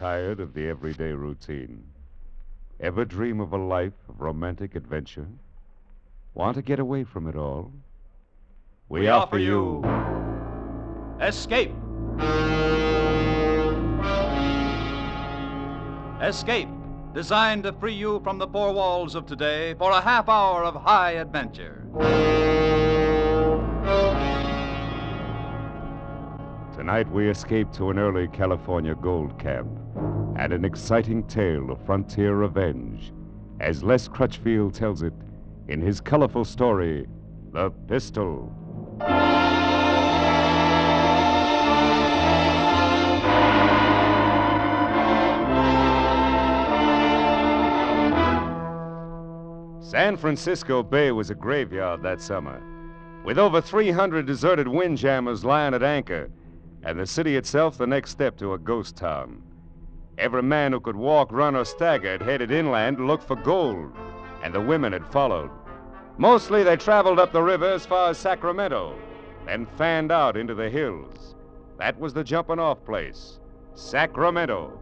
Tired of the everyday routine? Ever dream of a life of romantic adventure? Want to get away from it all? We offer you Escape. Escape, designed to free you from the four walls of today for a half hour of high adventure. Tonight we escape to an early California gold camp and an exciting tale of frontier revenge, as Les Crutchfield tells it in his colorful story, The Pistol. San Francisco Bay was a graveyard that summer, with over 300 deserted windjammers lying at anchor, and the city itself the next step to a ghost town. Every man who could walk, run, or stagger had headed inland to look for gold, and the women had followed. Mostly they traveled up the river as far as Sacramento, then fanned out into the hills. That was the jumping-off place, Sacramento.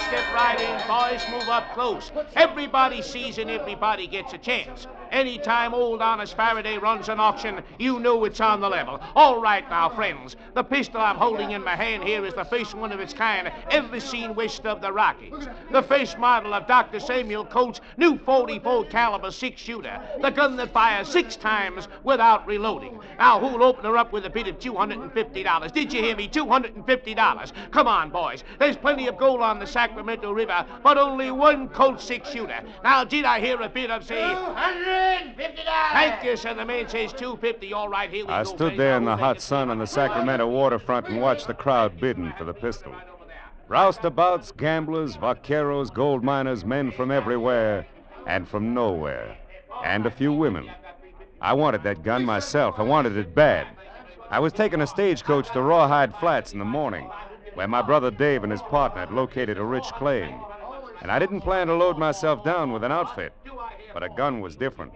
Step right in, boys. Move up close. Everybody sees and everybody gets a chance. Anytime old honest Faraday runs an auction, you know it's on the level. All right now, friends. The pistol I'm holding in my hand here is the first one of its kind ever seen west of the Rockies. The first model of Dr. Samuel Coates' new 44 caliber 6-shooter. The gun that fires 6 times without reloading. Now, who'll open her up with a bid of $250? Did you hear me? $250. Come on, boys. There's plenty of gold on the Sacramento River, but only one Colt 6-shooter. Now, did I hear a bid of, say, $250? Thank you, sir. The man says $250. All right, here we go. I stood there in the hot sun on the Sacramento waterfront and watched the crowd bidding for the pistol. Roustabouts, gamblers, vaqueros, gold miners, men from everywhere and from nowhere, and a few women. I wanted that gun myself. I wanted it bad. I was taking a stagecoach to Rawhide Flats in the morning, where my brother Dave and his partner had located a rich claim. And I didn't plan to load myself down with an outfit, but a gun was different.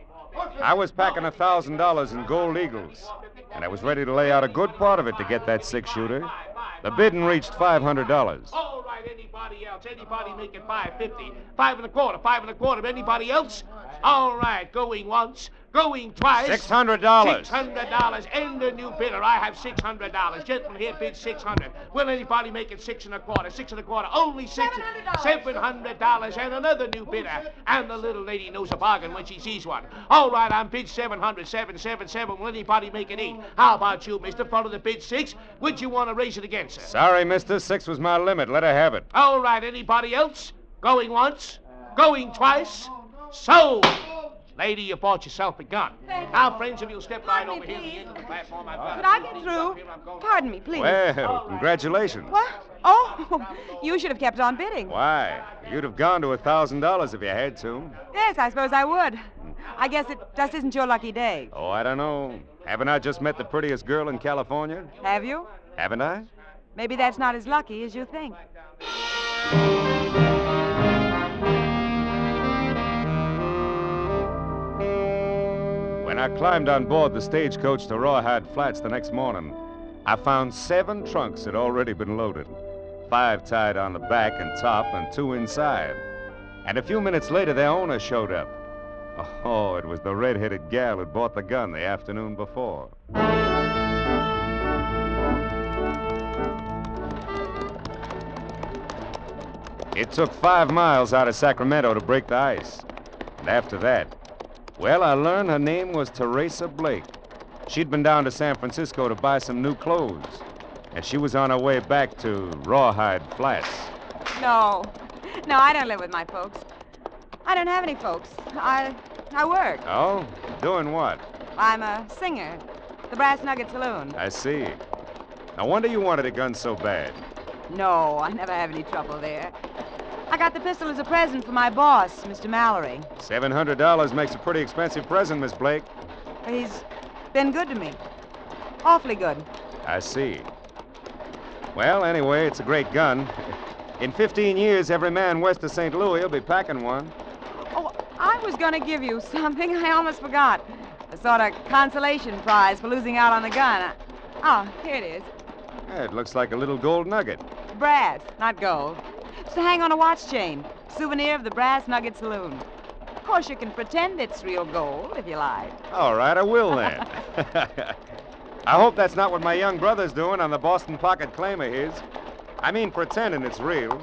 I was packing $1,000 in gold eagles, and I was ready to lay out a good part of it to get that 6-shooter. The bidding reached $500. All right, anybody else? Anybody making $550? $525. Anybody else? All right, going once. Going twice. $600. $600. And a new bidder. I have $600. Gentleman here bids $600. Will anybody make it $6 1/4? $6 1/4. Only $700. And another new bidder. And the little lady knows a bargain when she sees one. All right, I'm bid $700. 777. Will anybody make it $8? How about you, mister? Follow the bid $6. Would you want to raise it again, sir? Sorry, mister. 6 was my limit. Let her have it. All right, anybody else? Going once? Going twice? Sold! Lady, you bought yourself a gun. Now, friends, if you'll step right over here to the end of the platform, I've got... Could I get through? Pardon me, please. Well, congratulations. What? Oh, you should have kept on bidding. Why? You'd have gone to $1,000 if you had to. Yes, I suppose I would. I guess it just isn't your lucky day. Oh, I don't know. Haven't I just met the prettiest girl in California? Have you? Haven't I? Maybe that's not as lucky as you think. When I climbed on board the stagecoach to Rawhide Flats the next morning, I found 7 trunks had already been loaded. 5 tied on the back and top and 2 inside. And a few minutes later, their owner showed up. Oh, it was the red-headed gal who'd bought the gun the afternoon before. It took 5 miles out of Sacramento to break the ice. And after that, well, I learned her name was Teresa Blake. She'd been down to San Francisco to buy some new clothes, and she was on her way back to Rawhide Flats. No, I don't live with my folks. I don't have any folks. I work. Oh? Doing what? I'm a singer. The Brass Nugget Saloon. I see. No wonder you wanted a gun so bad. No, I never have any trouble there. I got the pistol as a present for my boss, Mr. Mallory. $700 makes a pretty expensive present, Miss Blake. He's been good to me. Awfully good. I see. Well, anyway, it's a great gun. In 15 years, every man west of St. Louis will be packing one. Oh, I was going to give you something. I almost forgot. A sort of consolation prize for losing out on the gun. Oh, here it is. Yeah, it looks like a little gold nugget. Brass, not gold. It's to hang on a watch chain. Souvenir of the Brass Nugget Saloon. Of course, you can pretend it's real gold if you like. All right, I will then. I hope that's not what my young brother's doing on the Boston pocket claim of his. I mean, pretending it's real.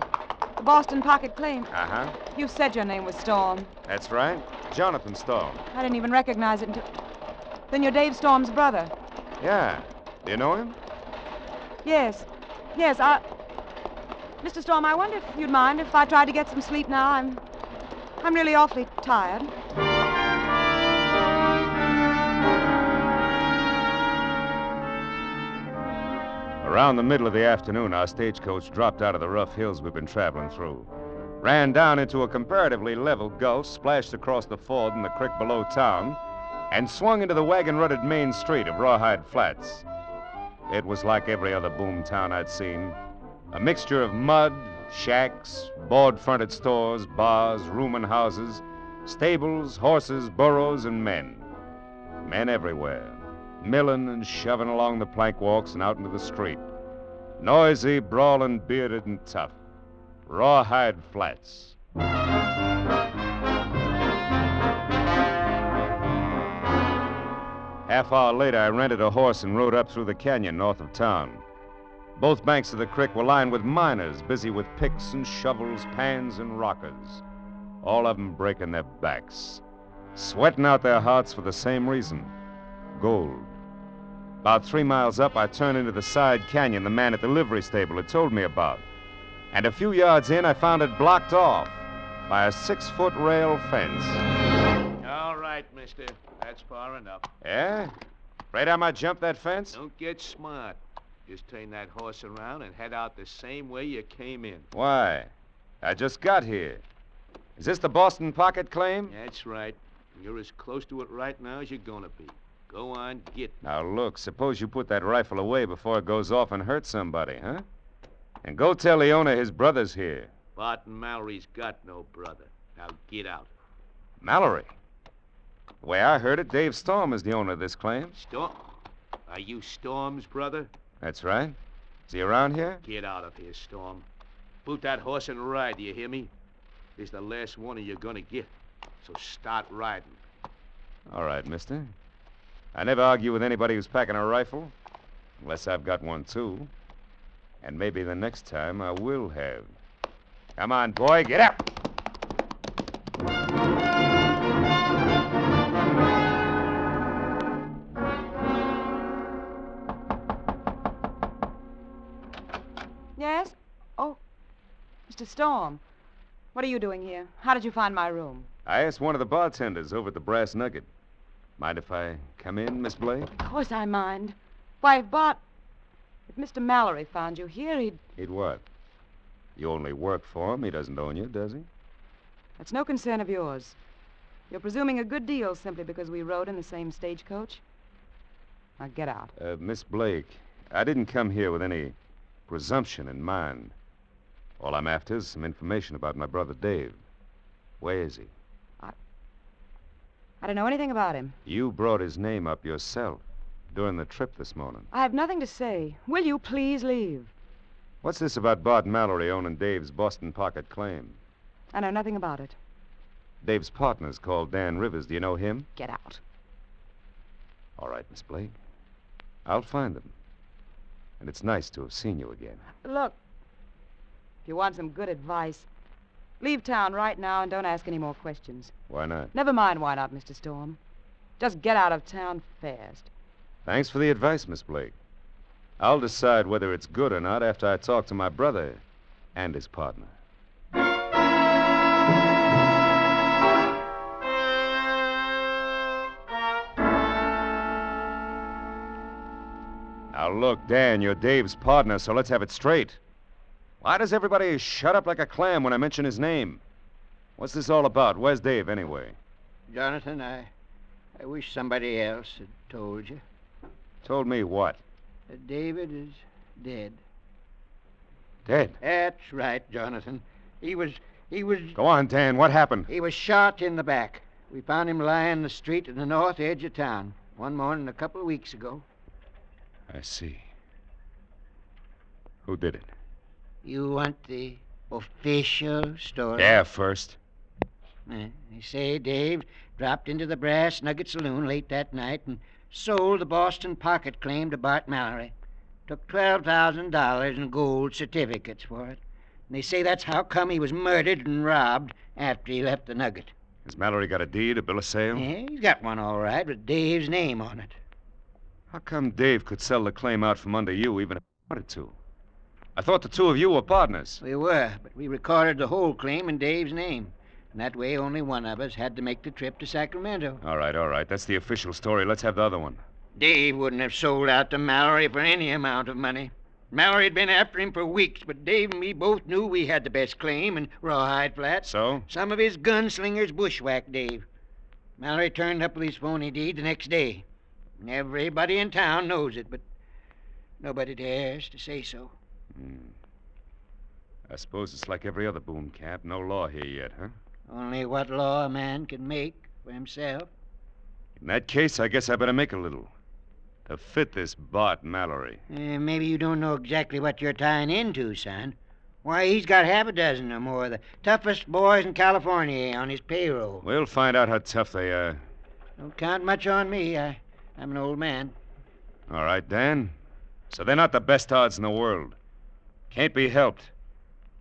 The Boston Pocket Claim. Uh-huh. You said your name was Storm. That's right. Jonathan Storm. I didn't even recognize it until... Then you're Dave Storm's brother. Yeah. Do you know him? Yes. Yes, Mr. Storm, I wonder if you'd mind if I tried to get some sleep now. I'm really awfully tired. Around the middle of the afternoon, our stagecoach dropped out of the rough hills we've been traveling through, ran down into a comparatively level gulch, splashed across the ford in the creek below town, and swung into the wagon-rutted main street of Rawhide Flats. It was like every other boom town I'd seen. A mixture of mud, shacks, board-fronted stores, bars, rooming houses, stables, horses, burros, and men. Men everywhere, milling and shoving along the plank walks and out into the street. Noisy, brawling, bearded, and tough. Rawhide Flats. Half hour later, I rented a horse and rode up through the canyon north of town. Both banks of the creek were lined with miners, busy with picks and shovels, pans and rockers. All of them breaking their backs, sweating out their hearts for the same reason: gold. About 3 miles up, I turned into the side canyon the man at the livery stable had told me about. And a few yards in, I found it blocked off by a 6-foot rail fence. All right, mister. That's far enough. Yeah? Afraid I might jump that fence? Don't get smart. Just turn that horse around and head out the same way you came in. Why? I just got here. Is this the Boston Pocket Claim? That's right. You're as close to it right now as you're gonna be. Go on, get. Now, look, suppose you put that rifle away before it goes off and hurts somebody, huh? And go tell the owner his brother's here. Barton Mallory's got no brother. Now get out. Mallory? The way I heard it, Dave Storm is the owner of this claim. Storm? Are you Storm's brother? That's right. Is he around here? Get out of here, Storm. Boot that horse and ride, do you hear me? This is the last warning you're gonna get. So start riding. All right, mister. I never argue with anybody who's packing a rifle, unless I've got one, too. And maybe the next time I will have. Come on, boy, get up! Yes? Oh, Mr. Storm. What are you doing here? How did you find my room? I asked one of the bartenders over at the Brass Nugget. Mind if I come in, Miss Blake? Of course I mind. Why, if Mr. Mallory found you here, He'd what? You only work for him. He doesn't own you, does he? That's no concern of yours. You're presuming a good deal simply because we rode in the same stagecoach. Now get out. Miss Blake, I didn't come here with any presumption in mind. All I'm after is some information about my brother Dave. Where is he? I don't know anything about him. You brought his name up yourself during the trip this morning. I have nothing to say. Will you please leave? What's this about Barton Mallory owning Dave's Boston Pocket Claim? I know nothing about it. Dave's partner's called Dan Rivers. Do you know him? Get out. All right, Miss Blake. I'll find him. And it's nice to have seen you again. Look, if you want some good advice, leave town right now and don't ask any more questions. Why not? Never mind why not, Mr. Storm. Just get out of town fast. Thanks for the advice, Miss Blake. I'll decide whether it's good or not after I talk to my brother and his partner. Now, look, Dan, you're Dave's partner, so let's have it straight. Why does everybody shut up like a clam when I mention his name? What's this all about? Where's Dave, anyway? Jonathan, I wish somebody else had told you. Told me what? That David is dead. Dead? That's right, Jonathan. He was... Go on, Dan. What happened? He was shot in the back We found him lying in the street at the north edge of town one morning a couple of weeks ago. I see. Who did it? You want the official story? Yeah, first. They say Dave dropped into the Brass Nugget Saloon late that night and sold the Boston pocket claim to Bart Mallory. Took $12,000 in gold certificates for it. And they say that's how come he was murdered and robbed after he left the Nugget. Has Mallory got a deed, a bill of sale? Yeah, he's got one all right with Dave's name on it. How come Dave could sell the claim out from under you even if he wanted to? I thought the two of you were partners. We were, but we recorded the whole claim in Dave's name. And that way only one of us had to make the trip to Sacramento. All right. That's the official story. Let's have the other one. Dave wouldn't have sold out to Mallory for any amount of money. Mallory had been after him for weeks, but Dave and me both knew we had the best claim in Rawhide Flats. So? Some of his gunslingers bushwhacked Dave. Mallory turned up with his phony deed the next day. And everybody in town knows it, but nobody dares to say so. I suppose it's like every other boom camp. No law here yet, huh? Only what law a man can make for himself. In that case, I guess I better make a little. To fit this Bart Mallory. Maybe you don't know exactly what you're tying into, son. Why, he's got half a dozen or more of the toughest boys in California on his payroll. We'll find out how tough they are. Don't count much on me. I'm an old man. All right, Dan. So they're not the best odds in the world. Can't be helped.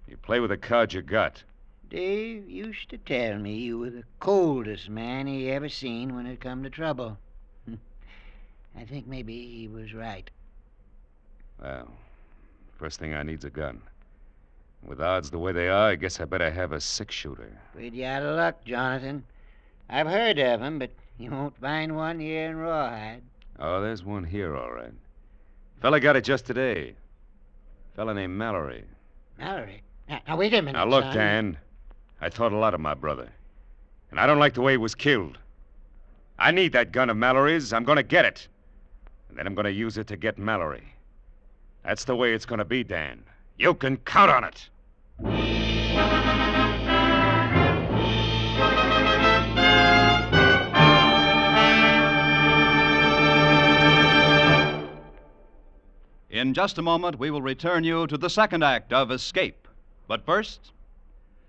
You play with the cards you got. Dave used to tell me you were the coldest man he ever seen when it come to trouble. I think maybe he was right. Well, first thing I need's a gun. With odds the way they are, I guess I better have a six-shooter. Pretty out of luck, Jonathan. I've heard of 'em, but you won't find one here in Rawhide. Oh, there's one here, all right. Fella got it just today. Fella named Mallory. Mallory? Now, wait a minute, Now, look, son. Dan. I thought a lot of my brother. And I don't like the way he was killed. I need that gun of Mallory's. I'm going to get it. And then I'm going to use it to get Mallory. That's the way it's going to be, Dan. You can count on it. In just a moment, we will return you to the second act of Escape. But first,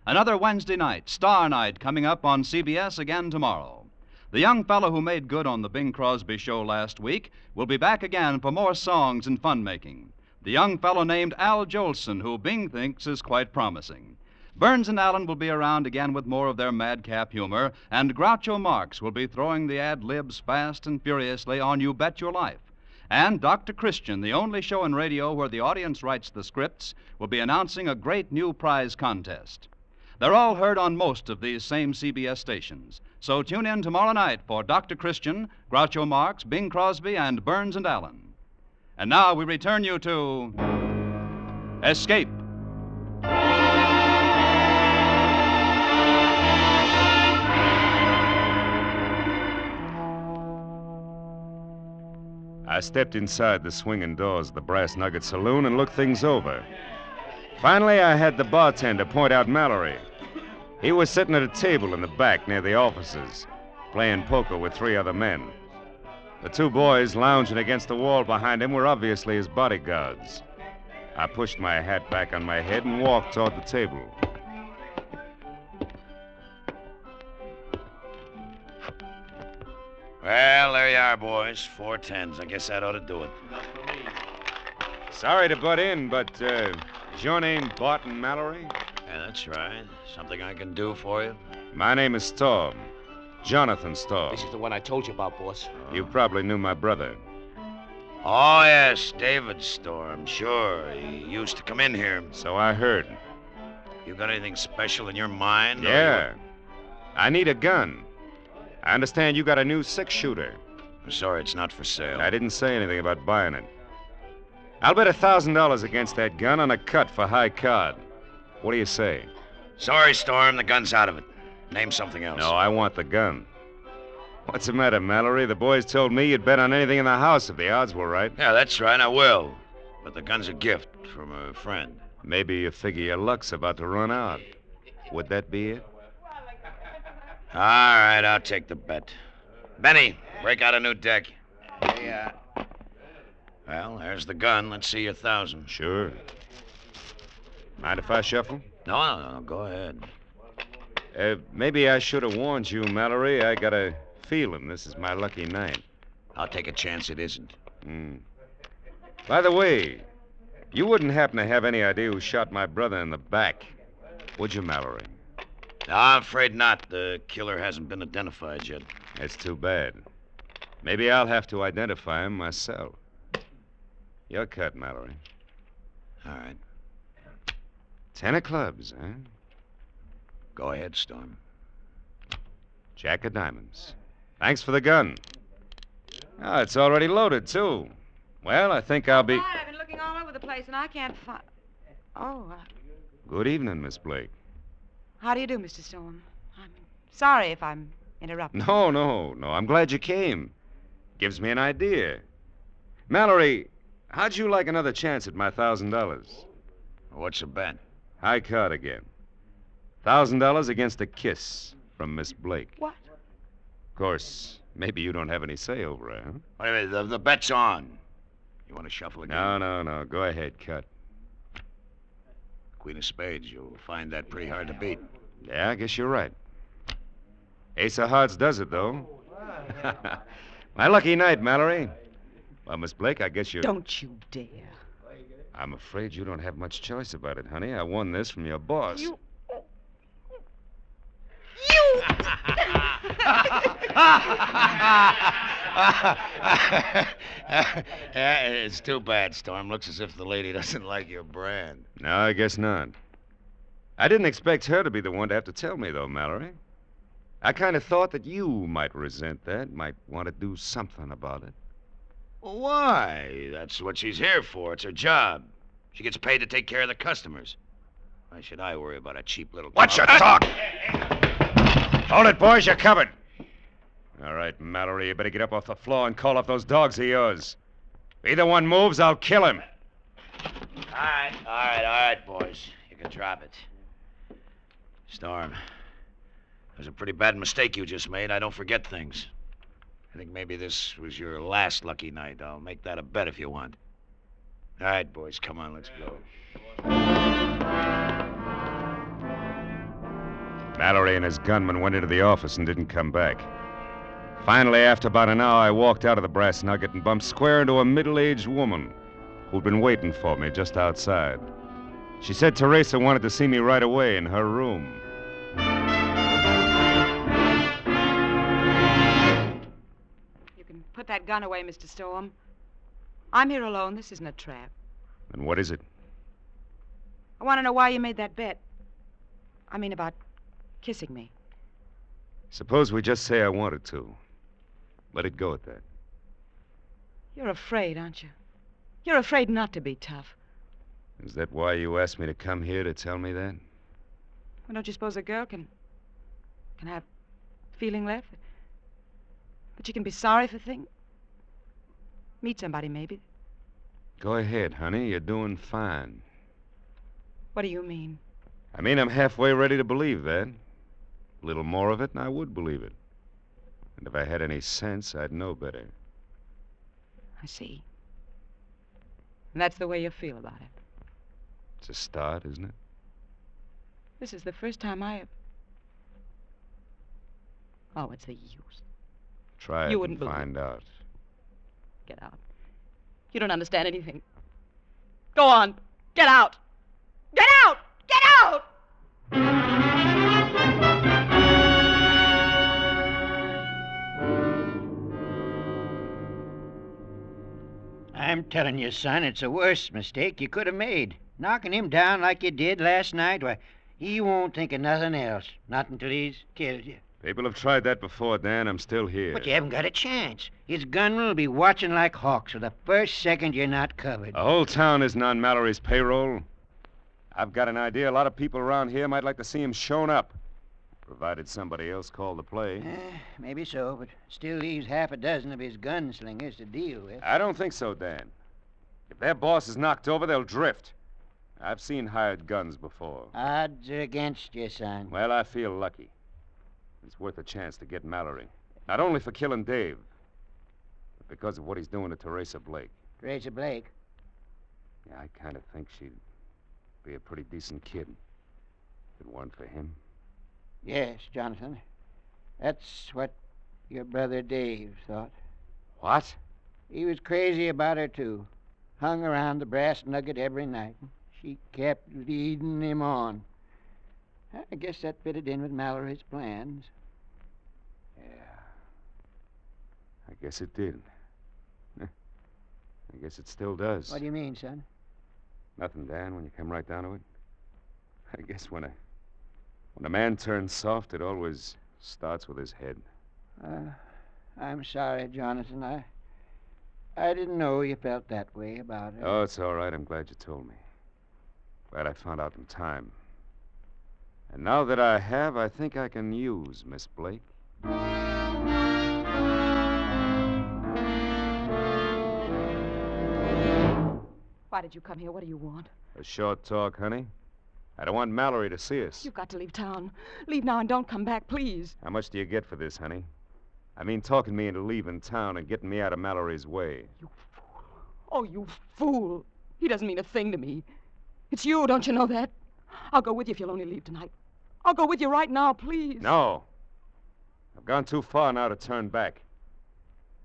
another Wednesday night, Star Night, coming up on CBS again tomorrow. The young fellow who made good on the Bing Crosby show last week will be back again for more songs and fun-making. The young fellow named Al Jolson, who Bing thinks is quite promising. Burns and Allen will be around again with more of their madcap humor, and Groucho Marx will be throwing the ad-libs fast and furiously on You Bet Your Life. And Dr. Christian, the only show in radio where the audience writes the scripts, will be announcing a great new prize contest. They're all heard on most of these same CBS stations. So tune in tomorrow night for Dr. Christian, Groucho Marx, Bing Crosby, and Burns and Allen. And now we return you to Escape. I stepped inside the swinging doors of the Brass Nugget Saloon and looked things over. Finally, I had the bartender point out Mallory. He was sitting at a table in the back near the offices, playing poker with three other men. The two boys lounging against the wall behind him were obviously his bodyguards. I pushed my hat back on my head and walked toward the table. Well, there you are, boys. 4 10s. I guess that ought to do it. Sorry to butt in, but is your name Barton Mallory? Yeah, that's right. Something I can do for you? My name is Storm. Jonathan Storm. This is the one I told you about, boss. You probably knew my brother. Oh, yes, David Storm. Sure. He used to come in here. So I heard. You got anything special in your mind? Yeah. I need a gun. I understand you got a new six-shooter. I'm sorry, it's not for sale. I didn't say anything about buying it. I'll bet $1,000 against that gun on a cut for high card. What do you say? Sorry, Storm. The gun's out of it. Name something else. No, I want the gun. What's the matter, Mallory? The boys told me you'd bet on anything in the house if the odds were right. Yeah, that's right. I will. But the gun's a gift from a friend. Maybe you figure your luck's about to run out. Would that be it? All right, I'll take the bet. Benny, break out a new deck. Yeah. Well, there's the gun. Let's see your 1,000. Sure. Mind if I shuffle? No, go ahead. Maybe I should have warned you, Mallory. I got a feeling this is my lucky night. I'll take a chance it isn't. By the way, you wouldn't happen to have any idea who shot my brother in the back, would you, Mallory? No, I'm afraid not. The killer hasn't been identified yet. That's too bad. Maybe I'll have to identify him myself. Your cut, Mallory. All right. 10 of clubs, huh? Go ahead, Storm. Jack of diamonds. Thanks for the gun. Oh, it's already loaded, too. Well, I think I'll be... Right, I've been looking all over the place, and I can't find... Oh, Good evening, Miss Blake. how do you do, Mr. Storm? I'm sorry if I'm interrupting. No. I'm glad you came. Gives me an idea. Mallory, how'd you like another chance at my $1,000? What's the bet? High card again. $1,000 against a kiss from Miss Blake. What? Of course, maybe you don't have any say over her, huh? Wait a minute, the bet's on. You want to shuffle again? No. Go ahead, cut. Queen of spades. You'll find that pretty hard to beat. Yeah, I guess you're right. Ace of hearts does it, though. My lucky night, Mallory. Well, Miss Blake, I guess you're... Don't you dare. I'm afraid you don't have much choice about it, honey. I won this from your boss. You... It's too bad, Storm. Looks as if the lady doesn't like your brand. No, I guess not. I didn't expect her to be the one to have to tell me, though, Mallory. I kind of thought that you might resent that, might want to do something about it. Why? That's what she's here for. It's her job. She gets paid to take care of the customers. Why should I worry about a cheap little... Watch your talk! Hold it, boys. You're covered. All right, Mallory, you better get up off the floor and call off those dogs of yours. If either one moves, I'll kill him. All right, boys. You can drop it. Storm, it was a pretty bad mistake you just made. I don't forget things. I think maybe this was your last lucky night. I'll make that a bet if you want. All right, boys, come on, let's go. Mallory and his gunman went into the office and didn't come back. Finally, after about an hour, I walked out of the Brass Nugget and bumped square into a middle-aged woman who'd been waiting for me just outside. She said Teresa wanted to see me right away in her room. You can put that gun away, Mr. Storm. I'm here alone. This isn't a trap. And what is it? I want to know why you made that bet. I mean, about kissing me. Suppose we just say I wanted to. Let it go at that. You're afraid, aren't you? You're afraid not to be tough. Is that why you asked me to come here to tell me that? Well, don't you suppose a girl can have feeling left? But you can be sorry for things? Meet somebody, maybe. Go ahead, honey. You're doing fine. What do you mean? I mean, I'm halfway ready to believe that. A little more of it, and I would believe it. And if I had any sense, I'd know better. I see. And that's the way you feel about it. It's a start, isn't it? This is the first time I have... Oh, what's the use? Try it You wouldn't and believe find out. Get out. You don't understand anything. Go on. Get out. Get out! Get out! I'm telling you, son, it's the worst mistake you could have made. Knocking him down like you did last night, why, he won't think of nothing else. Not until he's killed you. People have tried that before, Dan. I'm still here. But you haven't got a chance. His gunmen will be watching like hawks for the first second you're not covered. The whole town isn't on Mallory's payroll. I've got an idea a lot of people around here might like to see him shown up, provided somebody else called the play. Maybe so, but still leaves half a dozen of his gunslingers to deal with. I don't think so, Dan. If their boss is knocked over, they'll drift. I've seen hired guns before. Odds are against you, son. Well, I feel lucky. It's worth a chance to get Mallory. Not only for killing Dave, but because of what he's doing to Teresa Blake. Teresa Blake? Yeah, I kind of think she'd be a pretty decent kid if it weren't for him. Yes, Jonathan. That's what your brother Dave thought. What? He was crazy about her, too. Hung around the Brass Nugget every night. She kept leading him on. I guess that fitted in with Mallory's plans. Yeah. I guess it did. I guess it still does. What do you mean, son? Nothing, Dan, when you come right down to it. I guess when a man turns soft, it always starts with his head. I'm sorry, Jonathan. I didn't know you felt that way about her. Oh, it's all right. I'm glad you told me. Glad I found out in time. And now that I have, I think I can use Miss Blake. Why did you come here? What do you want? A short talk, honey. I don't want Mallory to see us. You've got to leave town. Leave now and don't come back, please. How much do you get for this, honey? I mean, talking me into leaving town and getting me out of Mallory's way. You fool. Oh, you fool. He doesn't mean a thing to me. It's you, don't you know that? I'll go with you if you'll only leave tonight. I'll go with you right now, please. No. I've gone too far now to turn back.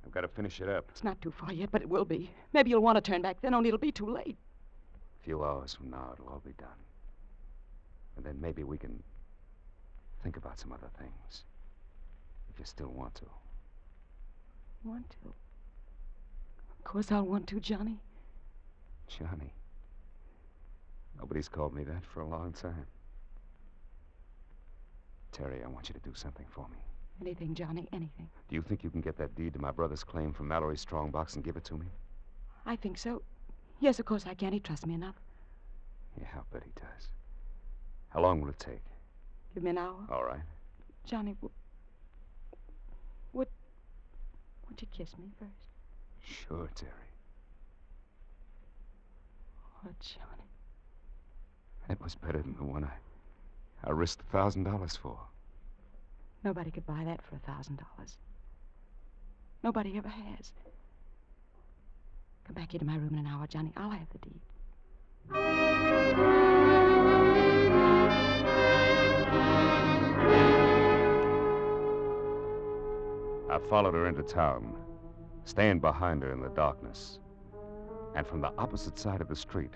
I've got to finish it up. It's not too far yet, but it will be. Maybe you'll want to turn back then, only it'll be too late. A few hours from now, it'll all be done. And then maybe we can think about some other things. If you still want to. Want to? Of course I'll want to, Johnny. Johnny. Nobody's called me that for a long time. Terry, I want you to do something for me. Anything, Johnny, anything. Do you think you can get that deed to my brother's claim from Mallory's strongbox and give it to me? I think so. Yes, of course I can. He trusts me enough. Yeah, I'll bet he does. How long will it take? Give me an hour. All right. Johnny, would you kiss me first? Sure, Terry. Oh, Johnny. That was better than the one I risked $1,000 for. Nobody could buy that for $1,000. Nobody ever has. Come back here to my room in an hour, Johnny. I'll have the deed. I followed her into town, staying behind her in the darkness. And from the opposite side of the street,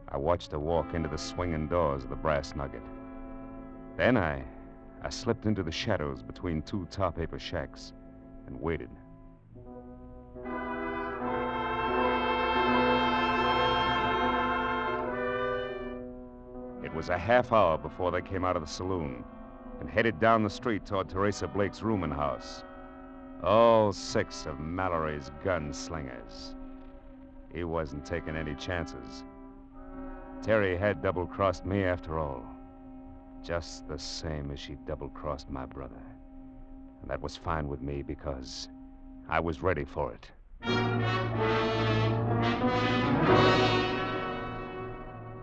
I watched her walk into the swinging doors of the Brass Nugget. Then I slipped into the shadows between two tar paper shacks and waited. It was a half hour before they came out of the saloon and headed down the street toward Teresa Blake's rooming house. All 6 of Mallory's gunslingers. He wasn't taking any chances. Terry had double-crossed me after all. Just the same as she double-crossed my brother. And that was fine with me because I was ready for it.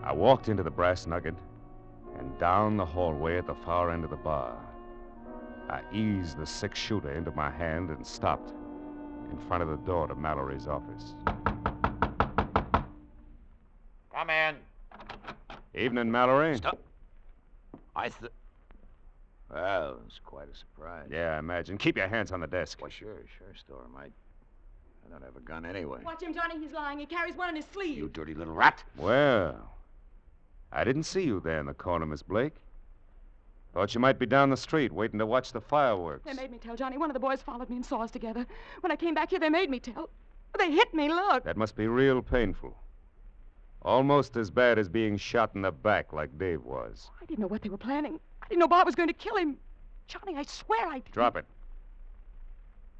I walked into the Brass Nugget and down the hallway at the far end of the bar. I eased the 6-shooter into my hand and stopped in front of the door to Mallory's office. Come in. Evening, Mallory. Stop. Well, it's quite a surprise. Yeah, I imagine. Keep your hands on the desk. Well, sure, Storm. I don't have a gun anyway. Watch him, Johnny. He's lying. He carries one in his sleeve. You dirty little rat. Well, I didn't see you there in the corner, Miss Blake. Thought you might be down the street waiting to watch the fireworks. They made me tell, Johnny. One of the boys followed me and saw us together. When I came back here, they made me tell. They hit me, look. That must be real painful. Almost as bad as being shot in the back like Dave was. I didn't know what they were planning. I didn't know Bob was going to kill him. Johnny, I swear I didn't. Drop it.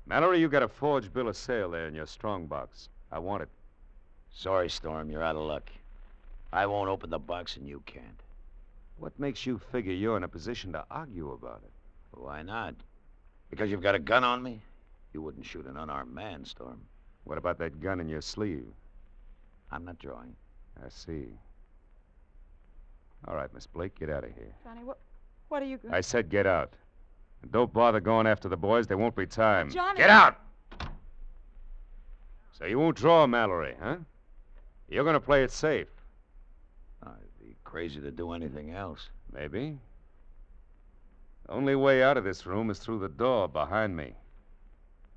Mallory, you got a forged bill of sale there in your strongbox. I want it. Sorry, Storm. You're out of luck. I won't open the box and you can't. What makes you figure you're in a position to argue about it? Why not? Because you've got a gun on me? You wouldn't shoot an unarmed man, Storm. What about that gun in your sleeve? I'm not drawing. I see. All right, Miss Blake, get out of here. Johnny, what are you going I said get out. Don't bother going after the boys. There won't be time. Johnny. Get out! So you won't draw, Mallory, huh? You're going to play it safe. I'd be crazy to do anything else. Maybe. The only way out of this room is through the door behind me.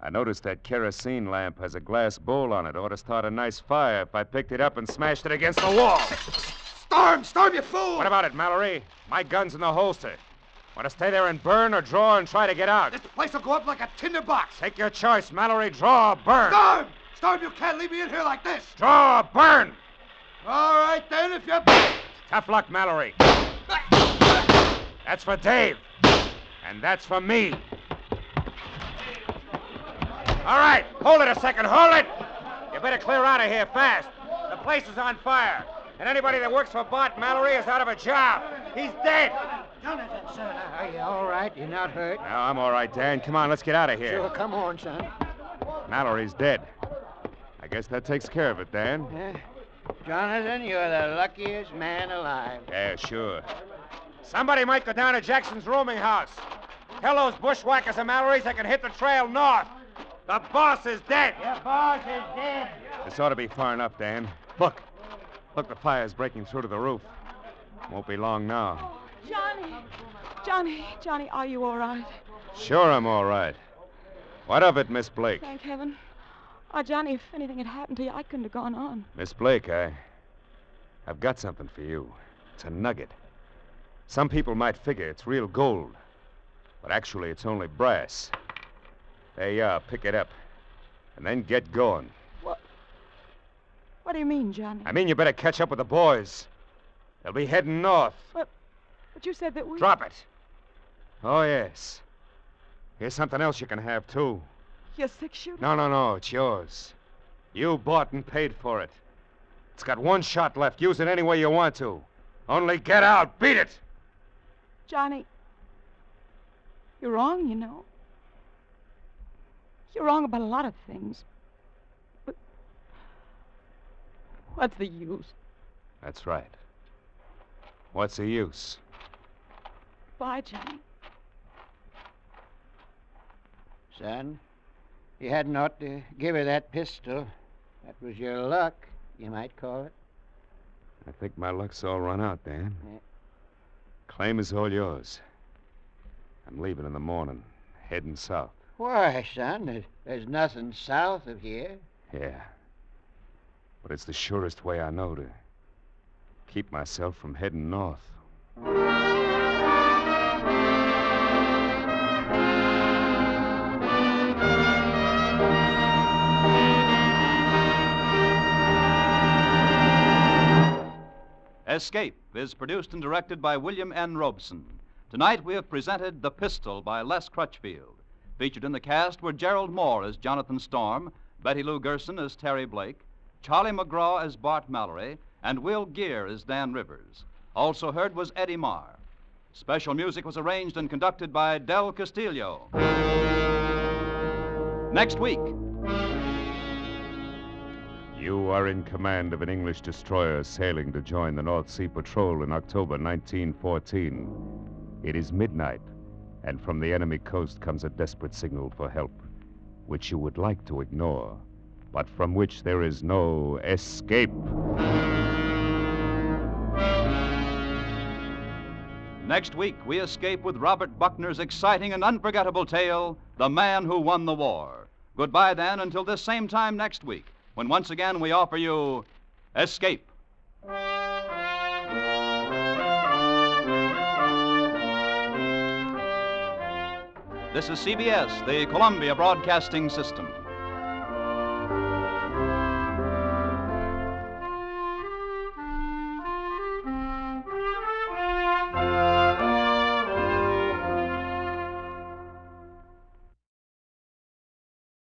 I noticed that kerosene lamp has a glass bowl on it. Ought to start a nice fire if I picked it up and smashed it against the wall. Storm! Storm, you fool! What about it, Mallory? My gun's in the holster. Want to stay there and burn or draw and try to get out? This place will go up like a tinder box. Take your choice, Mallory. Draw or burn. Storm! Storm, you can't leave me in here like this. Draw or burn. All right, then, if you... Tough luck, Mallory. That's for Dave. And that's for me. All right, hold it a second. Hold it. You better clear out of here fast. The place is on fire. And anybody that works for Bart Mallory is out of a job. He's dead. Jonathan, son, are you all right? You're not hurt? No, I'm all right, Dan. Come on, let's get out of here. Sure, come on, son. Mallory's dead. I guess that takes care of it, Dan. Jonathan, you're the luckiest man alive. Yeah, sure. Somebody might go down to Jackson's rooming house. Tell those bushwhackers and Mallory's they can hit the trail north. The boss is dead. Your boss is dead. This ought to be far enough, Dan. Look. Look, the fire's breaking through to the roof. Won't be long now. Johnny, are you all right? Sure, I'm all right. What of it, Miss Blake? Thank heaven. Oh, Johnny, if anything had happened to you, I couldn't have gone on. Miss Blake, I've got something for you. It's a nugget. Some people might figure it's real gold, but actually it's only brass. There you are. Pick it up. And then get going. What do you mean, Johnny? I mean, you better catch up with the boys. They'll be heading north. But you said that we... Drop it. Oh, yes. Here's something else you can have, too. Your six-shooter? No. It's yours. You bought and paid for it. It's got one shot left. Use it any way you want to. Only get out. Beat it. Johnny, you're wrong, you know. You're wrong about a lot of things. But what's the use? That's right. What's the use? Bye, Johnny. Son, you hadn't ought to give her that pistol. That was your luck, you might call it. I think my luck's all run out, Dan. Yeah. Claim is all yours. I'm leaving in the morning, heading south. Why, son, there's nothing south of here. Yeah. But it's the surest way I know to keep myself from heading north. Escape is produced and directed by William N. Robeson. Tonight we have presented The Pistol by Les Crutchfield. Featured in the cast were Gerald Moore as Jonathan Storm, Betty Lou Gerson as Terry Blake, Charlie McGraw as Bart Mallory, and Will Gear as Dan Rivers. Also heard was Eddie Marr. Special music was arranged and conducted by Del Castillo. Next week. You are in command of an English destroyer sailing to join the North Sea Patrol in October 1914. It is midnight, and from the enemy coast comes a desperate signal for help, which you would like to ignore, but from which there is no escape. Next week, we escape with Robert Buckner's exciting and unforgettable tale, The Man Who Won the War. Goodbye, then, until this same time next week, when once again we offer you Escape. This is CBS, the Columbia Broadcasting System.